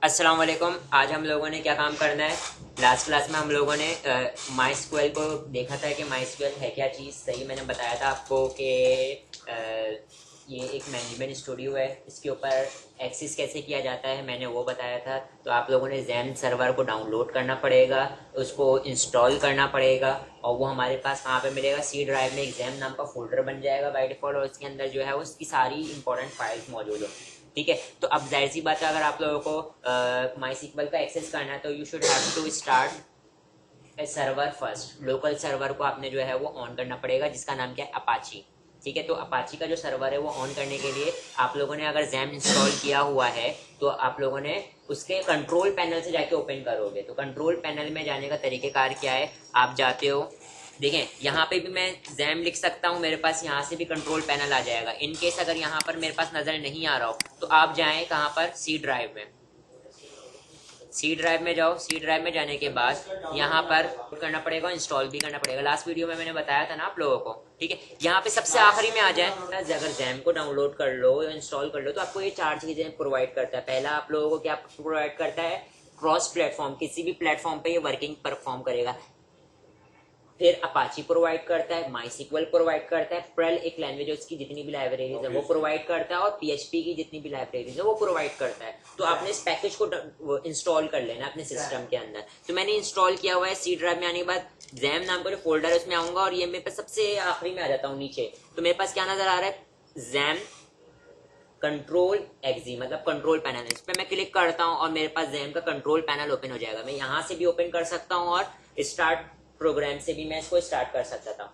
अस्सलाम वालेकुम। आज हम लोगों ने क्या काम करना है। लास्ट क्लास में हम लोगों ने माई स्क्वेल को देखा था कि माई स्क्वेल है क्या चीज़। सही मैंने बताया था आपको कि ये एक मैनेजमेंट स्टूडियो है, इसके ऊपर एक्सेस कैसे किया जाता है मैंने वो बताया था। तो आप लोगों ने जैन सर्वर को डाउनलोड करना पड़ेगा, उसको इंस्टॉल करना पड़ेगा और वो हमारे पास कहाँ पे मिलेगा, सी ड्राइव में एग्जाम नाम का फोल्डर बन जाएगा बाय डिफॉल्ट और उसके अंदर जो है उसकी सारी इंपॉर्टेंट फाइल्स मौजूद होंगी। ठीक है, तो अब जाहिर सी बात है, अगर आप लोगों को माई सिक्वल का एक्सेस करना है तो you should have to start server first. Local server को आपने जो है वो ऑन करना पड़ेगा, जिसका नाम क्या है, अपाची। ठीक है, तो अपाची का जो सर्वर है वो ऑन करने के लिए आप लोगों ने अगर जैम इंस्टॉल किया हुआ है तो आप लोगों ने उसके कंट्रोल पैनल से जाके ओपन करोगे। तो कंट्रोल पैनल में जाने का तरीकेकार क्या है, आप जाते हो, देखें यहाँ पे भी मैं जैम लिख सकता हूँ, मेरे पास यहाँ से भी कंट्रोल पैनल आ जाएगा। इन केस अगर यहाँ पर मेरे पास नजर नहीं आ रहा हो तो आप जाएं कहाँ पर, सी ड्राइव में। सी ड्राइव में जाओ, सी ड्राइव में जाने के बाद यहाँ पर करना पड़ेगा, इंस्टॉल भी करना पड़ेगा। लास्ट वीडियो में मैंने बताया था ना आप लोगों को। ठीक है, यहाँ पे सबसे आखिरी में आ जाए, अगर जैम को डाउनलोड कर लो या इंस्टॉल कर लो तो आपको ये चार चीजें प्रोवाइड करता है। पहला आप लोगों को क्या प्रोवाइड करता है, क्रॉस प्लेटफॉर्म, किसी भी प्लेटफॉर्म पे ये वर्किंग परफॉर्म करेगा। फिर अपाची प्रोवाइड करता है, माई सिक्वल प्रोवाइड करता है, पर्ल एक लैंग्वेज है उसकी जितनी भी लाइब्रेरीज है वो प्रोवाइड करता है और पीएचपी की जितनी भी लाइब्रेरीज है वो प्रोवाइड करता है। तो आपने इस पैकेज को इंस्टॉल कर लेना अपने सिस्टम के अंदर। तो मैंने इंस्टॉल किया हुआ है। सी ड्राइव में आने के बाद जैम नाम का जो फोल्डर है उसमें आऊंगा और ये मेरे पास सबसे आखिरी में आ जाता हूँ नीचे। तो मेरे पास क्या नजर आ रहा है, जैम कंट्रोल एक्जी, मतलब कंट्रोल पैनल। इस पर मैं क्लिक करता हूँ और मेरे पास जैम का कंट्रोल पैनल ओपन हो जाएगा। मैं यहाँ से भी ओपन कर सकता हूँ और स्टार्ट प्रोग्राम से भी मैं इसको स्टार्ट कर सकता था।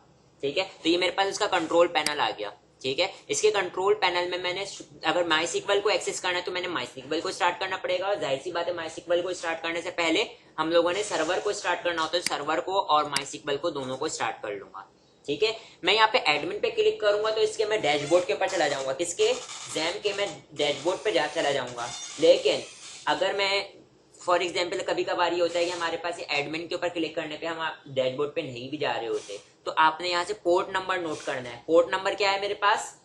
ठीक है, तो ये मेरे पास इसका कंट्रोल पैनल आ गया। ठीक है, इसके कंट्रोल पैनल में मैंने अगर माई सिक्वल को एक्सेस करना है तो मैंने माई सिक्वल को स्टार्ट करना पड़ेगा। और जाहिर सी बात है, माई सिक्वल को स्टार्ट करने से पहले हम लोगों ने सर्वर को स्टार्ट करना होता है। सर्वर को और माई सिक्वल को दोनों को स्टार्ट कर लूंगा। ठीक है, मैं यहाँ पे एडमिन पे क्लिक करूंगा तो इसके मैं डैशबोर्ड के ऊपर चला जाऊंगा, किसके, जैम के मैं डैशबोर्ड पे चला जाऊंगा। लेकिन अगर मैं फॉर एग्जाम्पल कभी कभार ये होता है कि हमारे पास ये एडमिन के ऊपर क्लिक करने पे हम डैशबोर्ड पे नहीं भी जा रहे होते, तो आपने यहाँ से पोर्ट नंबर नोट करना है। पोर्ट नंबर क्या है मेरे पास,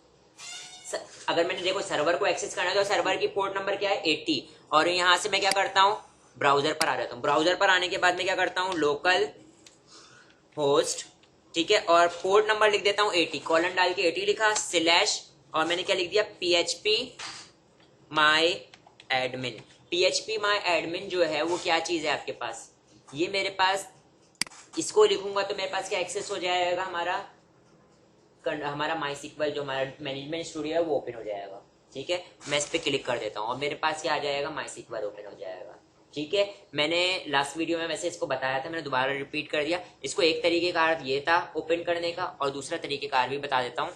अगर मैंने देखो सर्वर को एक्सेस करना है तो सर्वर की पोर्ट नंबर क्या है, 80। और यहाँ से मैं क्या करता हूँ, ब्राउजर पर आ जाता हूँ। ब्राउजर पर आने के बाद मैं क्या करता हूँ, लोकल होस्ट, ठीक है, और पोर्ट नंबर लिख देता हूँ 80, कॉलन डाल के 80 लिखा, स्लैश, और मैंने क्या लिख दिया, PHP माई एडमिन। PHP माई एडमिन जो है वो क्या चीज है आपके पास, ये मेरे पास, इसको लिखूंगा तो मेरे पास क्या एक्सेस हो जाएगा, हमारा माई सिक्वल जो हमारा मैनेजमेंट स्टूडियो है वो ओपन हो जाएगा। ठीक है, मैं इस पर क्लिक कर देता हूँ और मेरे पास क्या आ जाएगा, माई सिक्वल ओपन हो जाएगा। ठीक है, मैंने लास्ट वीडियो में वैसे इसको बताया था, मैंने दोबारा रिपीट कर दिया। इसको एक तरीके कार ये था ओपन करने का और दूसरा तरीके कार भी बता देता हूँ।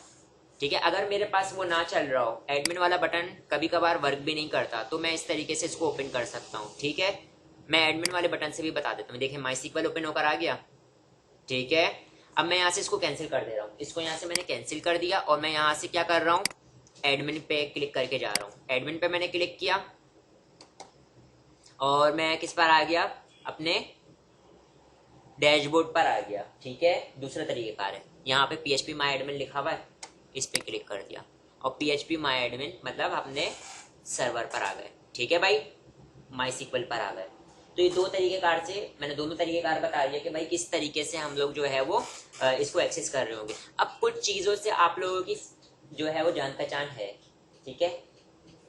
ठीक है, अगर मेरे पास वो ना चल रहा हो, एडमिन वाला बटन कभी कभार वर्क भी नहीं करता, तो मैं इस तरीके से इसको ओपन कर सकता हूँ। ठीक है, मैं एडमिन वाले बटन से भी बता देता हूँ। देखिए माई सिक्वल ओपन होकर आ गया। ठीक है, अब मैं यहाँ से इसको कैंसिल कर दे रहा हूँ। इसको यहाँ से मैंने कैंसिल कर दिया और मैं यहाँ से क्या कर रहा हूँ, एडमिन पे क्लिक करके जा रहा हूँ। एडमिन पे मैंने क्लिक किया और मैं किस पर आ गया, अपने डैशबोर्ड पर आ गया। ठीक है, दूसरा तरीकेकार है, यहाँ पे PHP माई एडमिन लिखा हुआ है, इस पे क्लिक कर दिया और PHP माई एडमिन मतलब अपने सर्वर पर आ गए। ठीक है भाई, माई सिक्वल पर आ गए। तो ये दो तरीकेकार से मैंने दोनों तरीकेकार बता दिया कि भाई किस तरीके से हम लोग जो है वो इसको एक्सेस कर रहे होंगे। अब कुछ चीज़ों से आप लोगों की जो है वो जान पहचान है। ठीक है,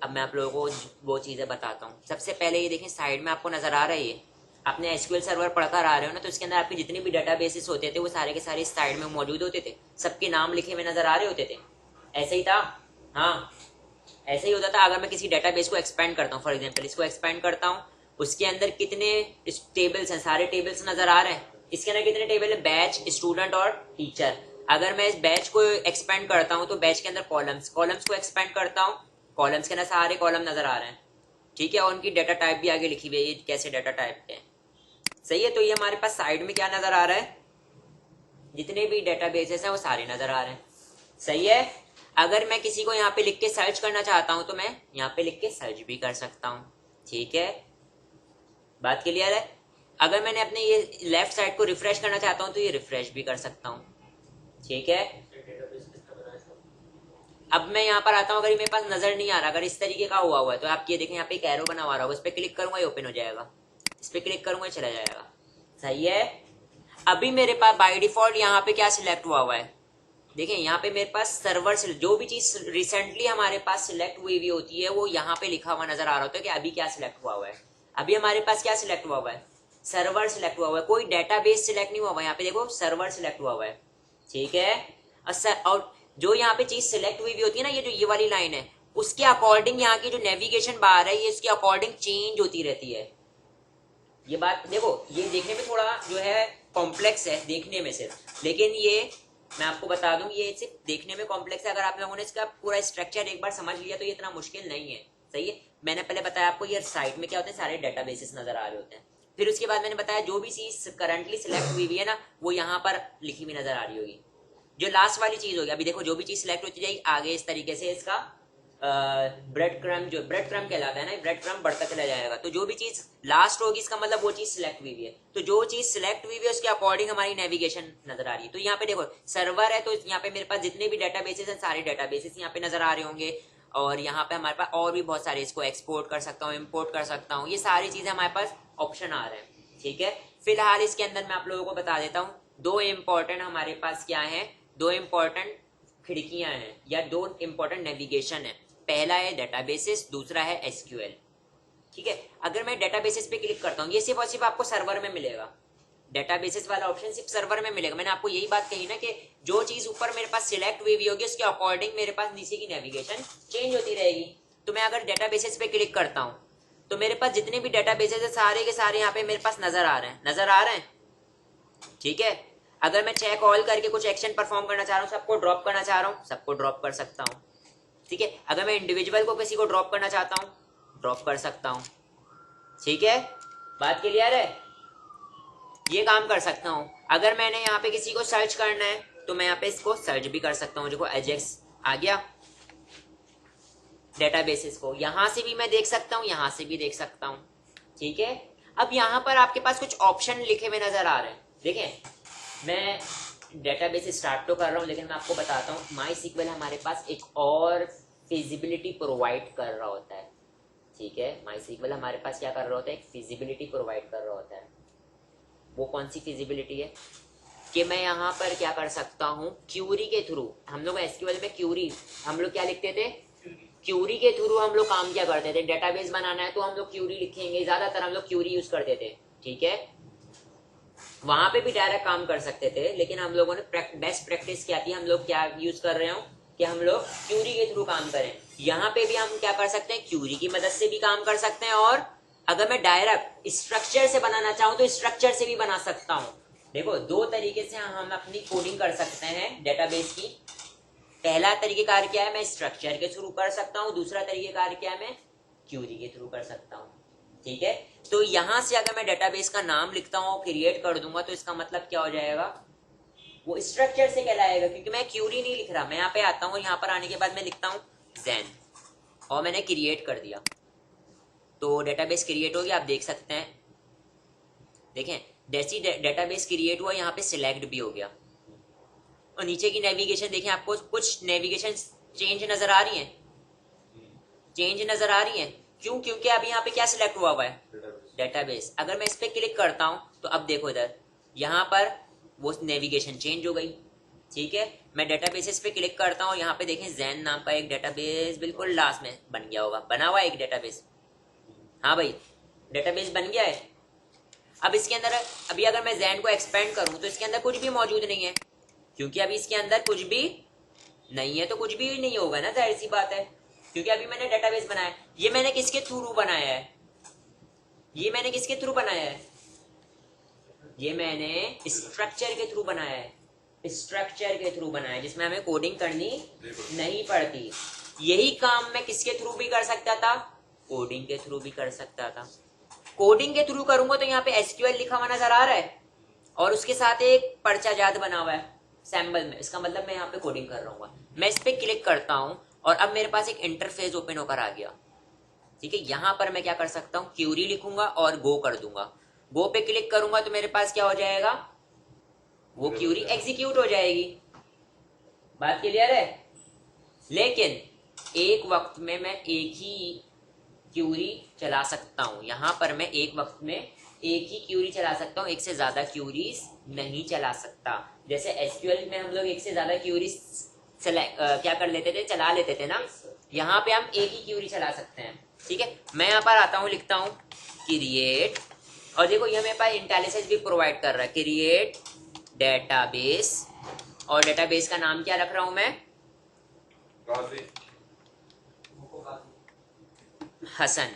अब मैं आप लोगों को वो चीज़ें बताता हूँ। सबसे पहले ये देखें, साइड में आपको नजर आ रहा है, ये आपने SQL सर्वर पढ़कर आ रहे हो ना, तो इसके अंदर आपके जितने भी डेटाबेसेस होते थे वो सारे के सारे साइड में मौजूद होते थे, सबके नाम लिखे हुए नजर आ रहे होते थे। ऐसे ही था, हाँ ऐसे ही होता था। अगर मैं किसी डेटाबेस को एक्सपेंड करता हूँ, फॉर एग्जांपल इसको एक्सपेंड करता हूँ, उसके अंदर कितने टेबल्स हैं, सारे टेबल्स नजर आ रहे हैं। इसके अंदर कितने टेबल है, बैच, स्टूडेंट और टीचर। अगर मैं इस बैच को एक्सपेंड करता हूँ तो बैच के अंदर कॉलम्स, कॉलम्स को एक्सपेंड करता हूँ, कॉलम्स के अंदर सारे कॉलम नजर आ रहे हैं। ठीक है, और उनकी डाटा टाइप भी आगे लिखी हुई है, कैसे डाटा टाइप है। सही है, तो ये हमारे पास साइड में क्या नजर आ रहा है, जितने भी डेटाबेसेस हैं वो सारे नजर आ रहे हैं। सही है, अगर मैं किसी को यहाँ पे लिख के सर्च करना चाहता हूँ तो मैं यहाँ पे लिख के सर्च भी कर सकता हूँ। ठीक है, बात क्लियर है। अगर मैंने अपने ये लेफ्ट साइड को रिफ्रेश करना चाहता हूँ तो ये रिफ्रेश भी कर सकता हूँ। ठीक है, अब मैं यहाँ पर आता हूँ, अगर ये मेरे पास नजर नहीं आ रहा, अगर इस तरीके का हुआ हुआ है तो आप ये देखें यहाँ पे एक एरो बना हुआ होगा, उस पर क्लिक करूंगा ये ओपन हो जाएगा, इस पर क्लिक करूंगा ये चला जाएगा। सही है। अभी मेरे पास बाय डिफॉल्ट यहाँ पे क्या सिलेक्ट हुआ हुआ है, देखें यहाँ पे मेरे पास सर्वर से जो भी चीज रिसेंटली हमारे पास सिलेक्ट हुई हुई होती है वो यहाँ पे लिखा हुआ नजर आ रहा होता है कि अभी क्या सिलेक्ट हुआ हुआ है। अभी हमारे पास क्या सिलेक्ट हुआ हुआ है, सर्वर सिलेक्ट हुआ हुआ है, कोई डेटाबेस सिलेक्ट नहीं हुआ हुआ है। यहाँ पे देखो सर्वर सिलेक्ट हुआ हुआ है, ठीक है। और जो यहाँ पे चीज सिलेक्ट हुई हुई होती है ना, ये जो ये वाली लाइन है, उसके अकॉर्डिंग यहाँ की जो नेविगेशन बार है ये इसके अकॉर्डिंग चेंज होती रहती है। ये बात देखो, ये देखने में थोड़ा जो है कॉम्प्लेक्स है देखने में सिर्फ, लेकिन ये मैं आपको बता दूं ये सिर्फ देखने में कॉम्प्लेक्स है, अगर आप लोगों ने इसका पूरा स्ट्रक्चर एक बार समझ लिया तो ये इतना मुश्किल नहीं है। सही है। मैंने पहले बताया आपको ये साइट में क्या होते हैं, सारे डेटाबेसेस नजर आ रहे होते हैं। फिर उसके बाद मैंने बताया जो भी चीज करंटली सिलेक्ट हुई है ना वो यहाँ पर लिखी हुई नजर आ रही होगी। जो लास्ट वाली चीज होगी, अभी देखो जो भी चीज सिलेक्ट होती जाएगी आगे इस तरीके से इसका ब्रेड क्रम, जो ब्रेड क्रम कहलाता है ना, ब्रेड क्रम बढ़ता चला जाएगा। तो जो भी चीज लास्ट होगी इसका मतलब वो चीज सिलेक्ट हुई है। तो जो चीज सिलेक्ट हुई है उसके अकॉर्डिंग हमारी नेविगेशन नजर आ रही है। तो यहाँ पे देखो सर्वर है, तो यहाँ पे मेरे पास जितने भी डेटाबेसेस हैं सारे डेटाबेसेस यहाँ पे नजर आ रहे होंगे। और यहाँ पे हमारे पास और भी बहुत सारे, इसको एक्सपोर्ट कर सकता हूँ, इम्पोर्ट कर सकता हूँ, ये सारी चीजें हमारे पास ऑप्शन आ रहे हैं। ठीक है। फिलहाल इसके अंदर मैं आप लोगों को बता देता हूँ दो इम्पोर्टेंट हमारे पास क्या है, दो इम्पोर्टेंट खिड़कियां हैं या दो इम्पोर्टेंट नेविगेशन है। पहला है डेटाबेसेस, दूसरा है एसक्यूएल। ठीक है। अगर मैं डेटाबेसेस पे क्लिक करता हूँ, ये सिर्फ और सिर्फ आपको सर्वर में मिलेगा, डेटाबेसेस वाला ऑप्शन सिर्फ सर्वर में मिलेगा। मैंने आपको यही बात कही ना कि जो चीज ऊपर मेरे पास सिलेक्ट हुई होगी उसके अकॉर्डिंग मेरे पास नीचे की नेविगेशन चेंज होती रहेगी। तो मैं अगर डेटाबेसेस पे क्लिक करता हूँ तो मेरे पास जितने भी डेटाबेसेस है सारे के सारे यहाँ पे मेरे पास नजर आ रहे हैं, नजर आ रहे हैं। ठीक है। अगर मैं चेक ऑल करके कुछ एक्शन परफॉर्म करना चाह रहा हूँ, सबको ड्रॉप करना चाह रहा हूँ, सबको ड्रॉप कर सकता हूँ। ठीक है। अगर मैं इंडिविजुअल को किसी को ड्रॉप करना चाहता हूँ ड्रॉप कर सकता हूँ। ठीक है। बात क्लियर है, ये काम कर सकता हूँ। अगर मैंने यहाँ पे किसी को सर्च करना है तो मैं यहाँ पे इसको सर्च भी कर सकता हूँ। देखो एजेक्स आ गया, डेटाबेसेस को यहां से भी मैं देख सकता हूँ, यहां से भी देख सकता हूँ। ठीक है। अब यहाँ पर आपके पास कुछ ऑप्शन लिखे हुए नजर आ रहे हैं। देखें मैं डेटाबेस स्टार्ट तो कर रहा हूँ, लेकिन मैं आपको बताता हूँ माई सीक्वल हमारे पास एक और फिजिबिलिटी प्रोवाइड कर रहा होता है। ठीक है। माई सीक्वल हमारे पास क्या कर रहा होता है, एक फिजिबिलिटी प्रोवाइड कर रहा होता है। वो कौन सी फिजिबिलिटी है कि मैं यहाँ पर क्या कर सकता हूँ, क्यूरी के थ्रू, हम लोग एसक्यूएल में क्यूरी हम लोग क्या लिखते थे, क्यूरी के थ्रू हम लोग काम क्या करते थे, डेटाबेस बनाना है तो हम लोग क्यूरी लिखेंगे, ज्यादातर हम लोग क्यूरी यूज करते थे। ठीक है। वहां पे भी डायरेक्ट काम कर सकते थे, लेकिन हम लोगों ने बेस्ट प्रैक्टिस क्या थी, हम लोग क्या यूज कर रहे हो कि हम लोग क्यूरी के थ्रू काम करें। यहाँ पे भी हम क्या कर सकते हैं, क्यूरी की मदद से भी काम कर सकते हैं, और अगर मैं डायरेक्ट स्ट्रक्चर से बनाना चाहूँ तो स्ट्रक्चर से भी बना सकता हूँ। देखो दो तरीके से हम अपनी कोडिंग कर सकते हैं डेटाबेस की। पहला तरीकेकार क्या है, मैं स्ट्रक्चर के थ्रू कर सकता हूँ, दूसरा तरीकेकार क्या है, मैं क्यूरी के थ्रू कर सकता हूँ। ठीक है। तो यहां से अगर मैं डेटाबेस का नाम लिखता हूँ क्रिएट कर दूंगा तो इसका मतलब क्या हो जाएगा, वो स्ट्रक्चर से कहलाएगा, क्योंकि मैं क्यूरी नहीं लिख रहा। मैं यहाँ पे आता हूँ, यहाँ पर आने के बाद मैं लिखता हूँ zen और मैंने क्रिएट कर दिया तो डेटाबेस क्रिएट हो गया। आप देख सकते हैं, देखें जैसी डेटाबेस क्रिएट हुआ यहाँ पे सिलेक्ट भी हो गया। और नीचे की नेविगेशन देखें, आपको कुछ नेविगेशन चेंज नजर आ रही है, चेंज नजर आ रही है। क्यों, क्योंकि अभी यहाँ पे क्या सिलेक्ट हुआ हुआ है, डेटाबेस। अगर मैं इस पे क्लिक करता हूँ तो अब देखो इधर यहाँ पर वो नेविगेशन चेंज हो गई। ठीक है। मैं डेटाबेसेस पे क्लिक करता हूँ, यहाँ पे देखें zen नाम का एक डेटाबेस बिल्कुल लास्ट में बन गया होगा, बना हुआ है एक डेटाबेस। हाँ भाई डेटाबेस बन गया है। अब इसके अंदर अभी अगर मैं zen को एक्सपेंड करूँ तो इसके अंदर कुछ भी मौजूद नहीं है, क्योंकि अभी इसके अंदर कुछ भी नहीं है तो कुछ भी नहीं होगा ना, जाहिर सी बात है, क्योंकि अभी मैंने डेटाबेस बनाया। ये मैंने किसके थ्रू बनाया है, ये मैंने किसके थ्रू बनाया है, ये मैंने स्ट्रक्चर के थ्रू बनाया है, स्ट्रक्चर के थ्रू बनाया है, जिसमें हमें कोडिंग करनी नहीं पड़ती। यही काम मैं किसके थ्रू भी कर सकता था, कोडिंग के थ्रू भी कर सकता था। कोडिंग के थ्रू करूंगा तो यहाँ पे एसक्यूएल लिखा हुआ नजर आ रहा है और उसके साथ एक पर्चा जात बना हुआ है सैम्बल में, इसका मतलब मैं यहाँ पे कोडिंग कर रहा हूँ। मैं इस पे क्लिक करता हूँ और अब मेरे पास एक इंटरफेस ओपन होकर आ गया। ठीक है। यहाँ पर मैं क्या कर सकता हूँ, क्यूरी लिखूंगा और गो कर दूंगा। गो पे क्लिक करूंगा तो मेरे पास क्या हो जाएगा, वो क्यूरी एग्जीक्यूट हो जाएगी। बात क्लियर है। लेकिन एक वक्त में मैं एक ही क्यूरी चला सकता हूँ। यहाँ पर मैं एक वक्त में एक ही क्यूरी चला सकता हूँ, एक से ज्यादा क्यूरीज नहीं चला सकता। जैसे एसक्यूएल में हम लोग एक से ज्यादा क्यूरीज क्या कर लेते थे, चला लेते थे ना, यहाँ पे हम एक ही क्यूरी चला सकते हैं। ठीक है, मैं यहाँ पर आता हूँ, लिखता हूँ क्रिएट, और देखो ये मेरे पास इंटेलिजेंस भी प्रोवाइड कर रहा है, क्रिएट डेटाबेस, और डेटाबेस का नाम क्या रख रहा हूं मैं, हसन।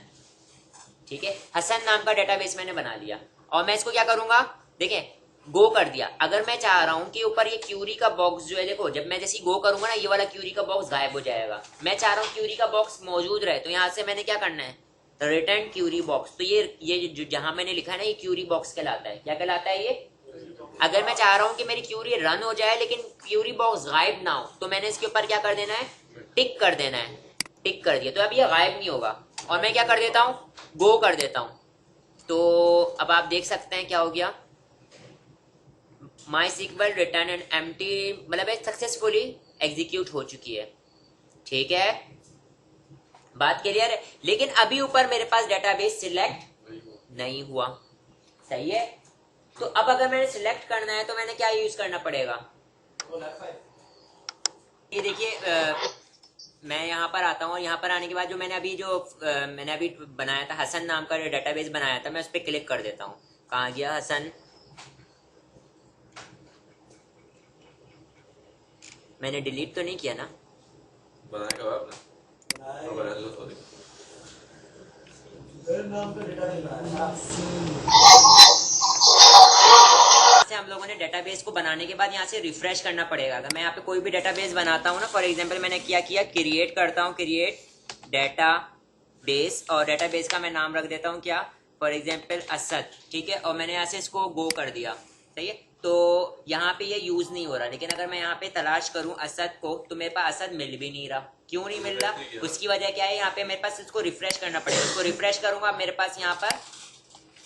ठीक है, हसन नाम का डेटाबेस मैंने बना लिया, और मैं इसको क्या करूंगा, देखें गो कर दिया। अगर मैं चाह रहा हूं कि ऊपर ये क्यूरी का बॉक्स जो है, देखो जब मैं जैसे गो करूंगा ना, ये वाला क्यूरी का बॉक्स गायब हो जाएगा। मैं चाह रहा हूं क्यूरी का बॉक्स मौजूद रहे, तो यहां से मैंने क्या करना है, रिटर्न क्यूरी बॉक्स। तो ये जहां मैंने लिखा है ना, ये क्यूरी बॉक्स कहलाता है। क्या कहलाता है ये? अगर मैं चाह रहा हूं कि मेरी क्यूरी रन हो जाए लेकिन क्यूरी बॉक्स गायब ना हो, तो मैंने इसके ऊपर क्या कर देना है, टिक कर देना है। टिक कर दिया तो अब ये गायब नहीं होगा, और मैं क्या कर देता हूं, गो कर देता हूं। तो अब आप देख सकते हैं क्या हो गया, माई सिक्वल रिटर्न एंड एम्प्टी, मतलब सक्सेसफुली एग्जीक्यूट हो चुकी है। ठीक है, बात क्लियर है। लेकिन अभी ऊपर मेरे पास डेटाबेस सिलेक्ट नहीं हुआ, सही है। तो अब अगर मैंने सिलेक्ट करना है तो मैंने क्या यूज करना पड़ेगा, ये देखिए मैं यहाँ पर आता हूँ, और यहाँ पर आने के बाद जो मैंने अभी बनाया था, हसन नाम का डेटाबेस बनाया था, मैं उस पर क्लिक कर देता हूँ। कहाँ गया हसन, मैंने डिलीट तो नहीं किया ना, बनाया से हम लोगों ने डेटाबेस को बनाने के बाद यहाँ से रिफ्रेश करना पड़ेगा। अगर मैं यहाँ पे कोई भी डेटाबेस बनाता हूँ ना, फॉर एग्जांपल मैंने क्या किया, क्रिएट करता हूँ, क्रिएट डेटाबेस, और डेटाबेस का मैं नाम रख देता हूँ क्या, फॉर एग्जांपल असद। ठीक है, और मैंने यहाँ से इसको गो कर दिया, सही है। तो यहाँ पे ये यूज नहीं हो रहा, लेकिन अगर मैं यहाँ पे तलाश करूँ असद को, तो मेरे पास असद मिल भी नहीं रहा। क्यों नहीं मिल रहा, उसकी वजह क्या है, यहाँ पे मेरे पास इसको रिफ्रेश करना पड़ेगा। इसको रिफ्रेश करूंगा, मेरे पास यहाँ पर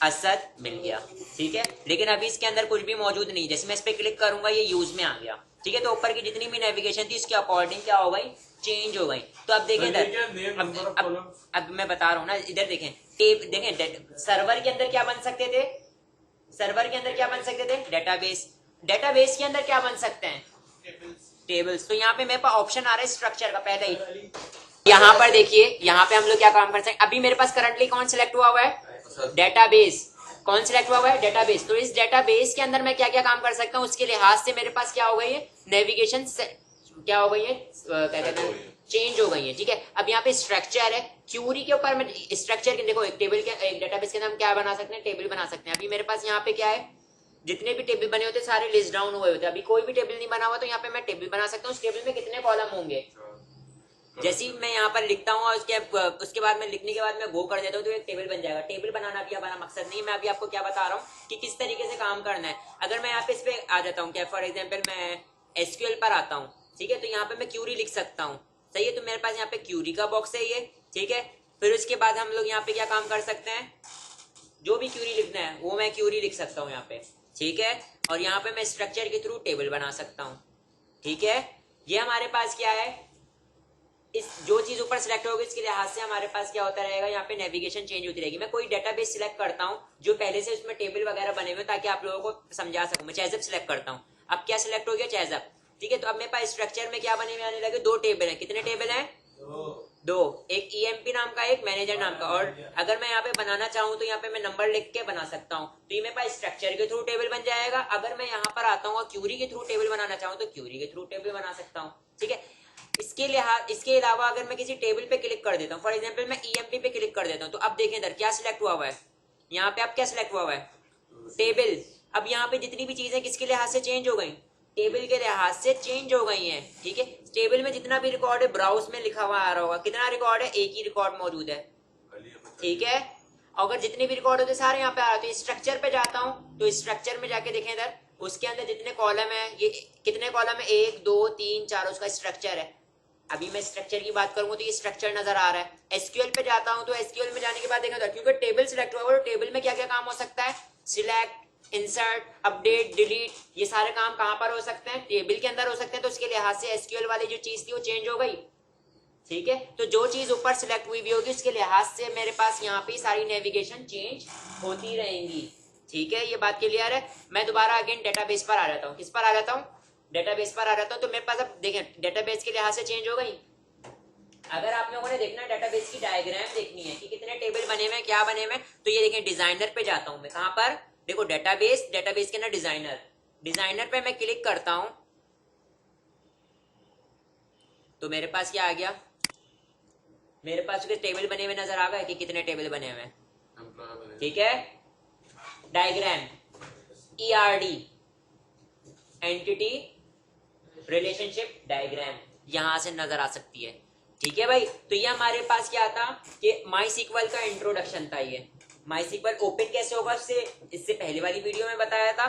असद मिल गया। ठीक है, लेकिन अभी इसके अंदर कुछ भी मौजूद नहीं। जैसे मैं इस पे क्लिक करूंगा, ये यूज में आ गया। ठीक है, तो ऊपर की जितनी भी नेविगेशन थी उसके अकॉर्डिंग क्या हो गई, चेंज हो गई। तो अब देखें इधर, अब मैं बता रहा हूँ ना, इधर देखें, देखें सर्वर के अंदर क्या बन सकते थे, सर्वर के अंदर क्या बन सकते थे, डेटाबेस। डेटाबेस के अंदर क्या बन सकते हैं, टेबल्स। तो यहाँ पे मेरे पास ऑप्शन आ रहा है स्ट्रक्चर का पहले ही। यहाँ पर देखिए, यहाँ पे हम लोग क्या काम कर सकते हैं। अभी मेरे पास करंटली कौन सिलेक्ट हुआ हुआ है, डेटाबेस। कौन सिलेक्ट हुआ हुआ है, डेटाबेस। तो इस डेटाबेस के अंदर मैं क्या क्या काम कर सकता हूँ, उसके लिहाज से मेरे पास क्या हो गई है, नेविगेशन क्या हो गई है, क्या कहते हैं, चेंज हो गई है। ठीक है, अब यहाँ पे स्ट्रक्चर है, क्यूरी के ऊपर मैं स्ट्रक्चर के, देखो एक टेबल के, एक डेटाबेस के अंदर हम क्या बना सकते हैं, टेबल बना सकते हैं। अभी मेरे पास यहाँ पे क्या है, जितने भी टेबल बने होते सारे लिस्ट डाउन हुए होते। अभी कोई भी टेबल नहीं बना हुआ, तो यहाँ पे मैं टेबल बना सकता हूँ। उस टेबल में कितने कॉलम होंगे, जैसे ही मैं यहाँ पर लिखता हूँ, और उसके बाद मैं लिखने के बाद मैं गो कर देता हूँ, तो एक टेबल बन जाएगा। टेबल बनाना भी हमारा मकसद नहीं है, मैं अभी आपको क्या बता रहा हूँ कि किस तरीके से काम करना है। अगर मैं यहाँ पे इस पे आ जाता हूँ, क्या फॉर एग्जाम्पल मैं एसक्यूएल पर आता हूँ, ठीक है, तो यहाँ पे मैं क्यूरी लिख सकता हूँ, सही है। तो मेरे पास यहाँ पे क्यूरी का बॉक्स है ये, ठीक है। फिर उसके बाद हम लोग यहाँ पे क्या काम कर सकते हैं, जो भी क्यूरी लिखना है वो मैं क्यूरी लिख सकता हूँ यहाँ पे, ठीक है। और यहाँ पे मैं स्ट्रक्चर के थ्रू टेबल बना सकता हूँ, ठीक है। ये हमारे पास क्या है, इस जो चीज ऊपर सिलेक्ट होगी इसके लिहाज से हमारे पास क्या होता रहेगा, यहाँ पे नेविगेशन चेंज होती रहेगी। मैं कोई डेटाबेस सिलेक्ट करता हूँ जो पहले से उसमें टेबल वगैरह बने हुए, ताकि आप लोगों को समझा सकूं। मैं चेजअप सिलेक्ट करता हूँ, अब क्या सिलेक्ट हो गया, चेजअप, ठीक है। तो अब मेरे पास स्ट्रक्चर में क्या बने हुए आने लगे, दो टेबल है। कितने टेबल है, दो, एक ईएमपी नाम का, एक मैनेजर नाम का। और अगर मैं यहाँ पे बनाना चाहूँ तो यहाँ पे मैं नंबर लिख के बना सकता हूँ। तो ये मेरे पास स्ट्रक्चर के थ्रू टेबल बन जाएगा। अगर मैं यहाँ पर आता हूँ और क्यूरी के थ्रू टेबल बनाना चाहूँ तो क्यूरी के थ्रू टेबल बना सकता हूँ, ठीक है। इसके अलावा अगर मैं किसी टेबल पे क्लिक कर देता हूँ, फॉर एग्जांपल मैं ईएमपी पे क्लिक कर देता हूँ, तो अब देखें इधर क्या सिलेक्ट हुआ हुआ है, यहाँ पे अब क्या सिलेक्ट हुआ हुआ है, टेबल। अब यहाँ पे जितनी भी चीजें किसके लिहाज से चेंज हो गई, टेबल के लिहाज से चेंज हो गई हैं, ठीक है। टेबल में जितना भी रिकॉर्ड है ब्राउज में लिखा हुआ आ रहा होगा, कितना रिकॉर्ड है, एक ही रिकॉर्ड मौजूद है, ठीक है। अगर जितने भी रिकॉर्ड होते सारे यहाँ पे आ रहे हैं। तो स्ट्रक्चर पे जाता हूँ, तो स्ट्रक्चर में जाके देखें इधर, उसके अंदर जितने कॉलम है, ये कितने कॉलम है, 1 2 3 4, उसका स्ट्रक्चर है। अभी मैं स्ट्रक्चर की बात करूंगा तो ये स्ट्रक्चर नजर आ रहा है। एसक्यूएल पे जाता हूं, तो एसक्यूएल में जाने के बाद देखा, क्योंकि टेबल सिलेक्ट हुआ है, तो टेबल में क्या क्या काम हो सकता है, सिलेक्ट, इंसर्ट, अपडेट, डिलीट, ये सारे काम कहां पर हो सकते हैं, टेबल के अंदर हो सकते हैं। तो उसके लिहाज से एसक्यूएल वाली जो चीज थी वो चेंज हो गई, ठीक है, तो जो चीज ऊपर सिलेक्ट हुई भी होगी उसके लिहाज से मेरे पास यहाँ पे सारी नेविगेशन चेंज होती रहेंगी। ठीक है, ये बात क्लियर है। मैं दोबारा अगेन डेटाबेस पर आ जाता हूँ। किस पर आ जाता हूँ? डेटाबेस पर आ जाता हूँ। तो मेरे पास अब देखें डेटाबेस के लिहाज से चेंज हो गई। अगर आप लोगों ने देखना है डेटाबेस की डायग्राम देखनी है कि कितने टेबल बने हुए हैं, क्या बने हुए हैं, तो ये देखें डिजाइनर पे जाता हूं मैं। कहां पर? देखो डेटाबेस, डेटाबेस के ना डिजाइनर, डिजाइनर पे मैं क्लिक करता हूं तो मेरे पास क्या आ गया? मेरे पास टेबल बने हुए नजर आ गए कि कितने टेबल बने हुए हैं। ठीक है, diagram ERD entity relationship diagram यहां से नजर आ सकती है। ठीक है भाई, तो ये हमारे पास क्या था कि माई सीक्वल का इंट्रोडक्शन था। ये माई सीक्वल ओपन कैसे होगा इससे पहले वाली वीडियो में बताया था,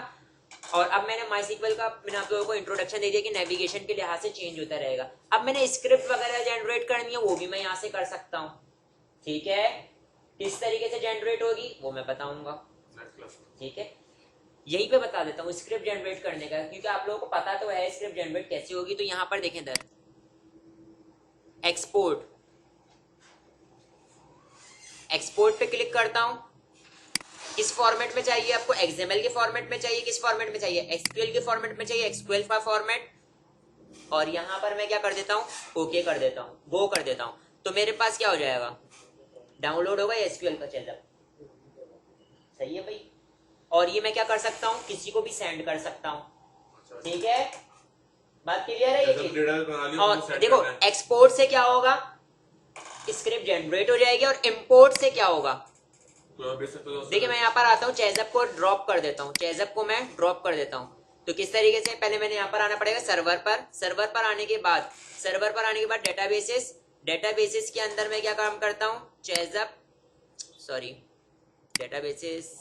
और अब मैंने माई सीक्वल का मैंने आप लोगों को इंट्रोडक्शन दे दिया कि नेविगेशन के लिहाज से चेंज होता रहेगा। अब मैंने स्क्रिप्ट वगैरह जनरेट करनी है वो भी मैं यहाँ से कर सकता हूँ। ठीक है, किस तरीके से जनरेट होगी वो मैं बताऊंगा। ठीक है, यहीं पे बता देता हूँ स्क्रिप्ट जनरेट करने का, क्योंकि आप लोगों को पता तो है स्क्रिप्ट जनरेट कैसे होगी। तो यहाँ पर देखें इधर एक्सपोर्ट, एक्सपोर्ट पे क्लिक करता हूं। किस फॉर्मेट में चाहिए आपको? XML के फॉर्मेट में चाहिए? किस फॉर्मेट में चाहिए? SQL के फॉर्मेट में चाहिए? SQL का फॉर्मेट। और यहां पर मैं क्या कर देता हूं? ओके कर देता हूं, गो कर देता हूं। तो मेरे पास क्या हो जाएगा? डाउनलोड होगा SQL का चेजअप। सही है भाई। और ये मैं क्या कर सकता हूं? किसी को भी सेंड कर सकता हूं। ठीक है, बात क्लियर है? ये और देखो एक्सपोर्ट से क्या होगा? स्क्रिप्ट जनरेट हो जाएगी। और इंपोर्ट से क्या होगा? देखिए मैं यहाँ पर आता हूँ, चेजअप को ड्रॉप कर देता हूँ, चेजअप को मैं ड्रॉप कर देता हूँ। तो किस तरीके से? पहले मैंने यहाँ पर आना पड़ेगा सर्वर पर। सर्वर पर आने के बाद डेटाबेसेस, डेटाबेसेस के अंदर मैं क्या काम करता हूँ? चेजअप, सॉरी डेटाबेसेस,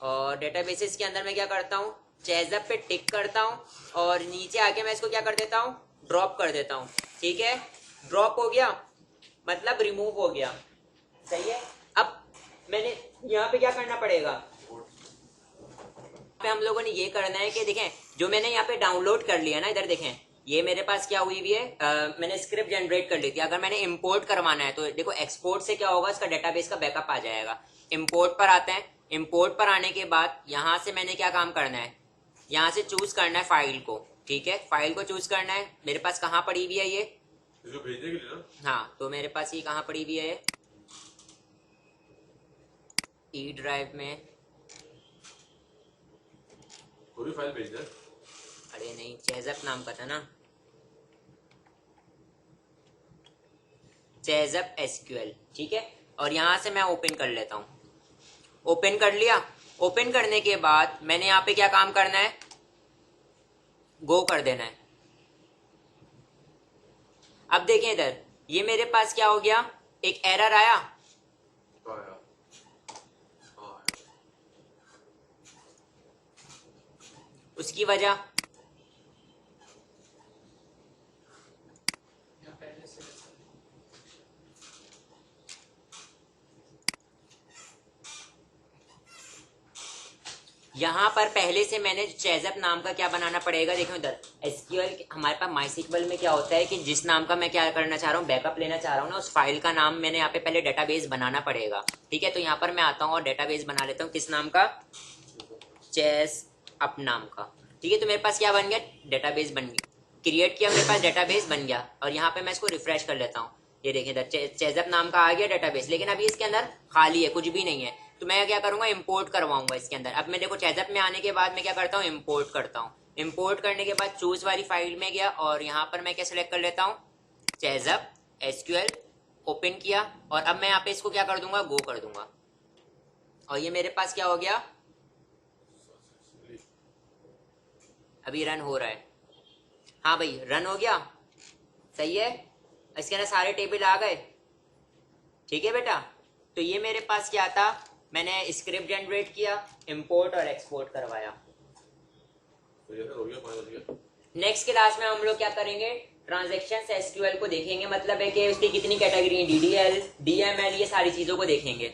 और डेटाबेसेस के अंदर मैं क्या करता हूँ? चेजअप पे टिक करता हूँ और नीचे आके मैं इसको क्या कर देता हूँ? ड्रॉप कर देता हूँ। ठीक है, ड्रॉप हो गया मतलब रिमूव हो गया। सही है। अब मैंने यहाँ पे क्या करना पड़ेगा? पे हम लोगों ने ये करना है कि देखें जो मैंने यहाँ पे डाउनलोड कर लिया ना, इधर देखें ये मेरे पास क्या हुई हुई है, मैंने स्क्रिप्ट जनरेट कर ली थी। अगर मैंने इंपोर्ट करवाना है तो देखो एक्सपोर्ट से क्या होगा? इसका डेटाबेस का बैकअप आ जाएगा। इंपोर्ट पर आते हैं। इंपोर्ट पर आने के बाद यहाँ से मैंने क्या काम करना है? यहाँ से चूज करना है फाइल को। ठीक है, फाइल को चूज करना है। मेरे पास कहाँ पड़ी हुई है ये? भेजने के लिए ना। हाँ, तो मेरे पास ये कहाँ पड़ी हुई है? ई ड्राइव में। कोई भी फाइल भेज दे। अरे नहीं, चेजअप नाम का था ना, चेजअप SQL। ठीक है, और यहाँ से मैं ओपन कर लेता हूँ। ओपन कर लिया। ओपन करने के बाद मैंने यहाँ पे क्या काम करना है? गो कर देना है। अब देखें इधर ये मेरे पास क्या हो गया? एक एरर आया। उसकी वजह यहाँ पर पहले से मैंने चेजअप नाम का क्या बनाना पड़ेगा? देखो इधर SQL हमारे पास MySQL में क्या होता है कि जिस नाम का मैं क्या करना चाह रहा हूँ, बैकअप लेना चाह रहा हूँ ना, उस फाइल का नाम मैंने यहाँ पे पहले डेटाबेस बनाना पड़ेगा। ठीक है, तो यहाँ पर मैं आता हूँ और डेटाबेस बना लेता हूँ। किस नाम का? चेजअप नाम का। ठीक है, तो मेरे पास क्या बन गया? डेटाबेस बन गया। क्रिएट किया, मेरे पास डेटाबेस बन गया। और यहाँ पे मैं इसको रिफ्रेश कर लेता हूँ। ये देखिए इधर चेजअप नाम का आ गया डेटाबेस, लेकिन अभी इसके अंदर खाली है, कुछ भी नहीं है। तो मैं क्या करूंगा? इंपोर्ट करवाऊंगा इसके अंदर। अब मैं देखो चेजअप में आने के बाद मैं क्या करता हूँ? इंपोर्ट करता हूँ। इंपोर्ट करने के बाद चूज वाली फाइल में गया और यहाँ पर मैं क्या सिलेक्ट कर लेता हूँ? चेजअप SQL। ओपन किया और अब मैं यहाँ पे इसको क्या कर दूंगा? गो कर दूंगा। और ये मेरे पास क्या हो गया? अभी रन हो रहा है। हाँ भाई रन हो गया। सही है, इसके अंदर सारे टेबल आ गए। ठीक है बेटा, तो ये मेरे पास क्या था? मैंने स्क्रिप्ट जनरेट किया, इंपोर्ट और एक्सपोर्ट करवाया। नेक्स्ट क्लास में हम लोग क्या करेंगे? ट्रांजैक्शंस SQL को देखेंगे, मतलब है कि उसकी कितनी कैटेगरी है, DDL, DML, ये सारी चीजों को देखेंगे।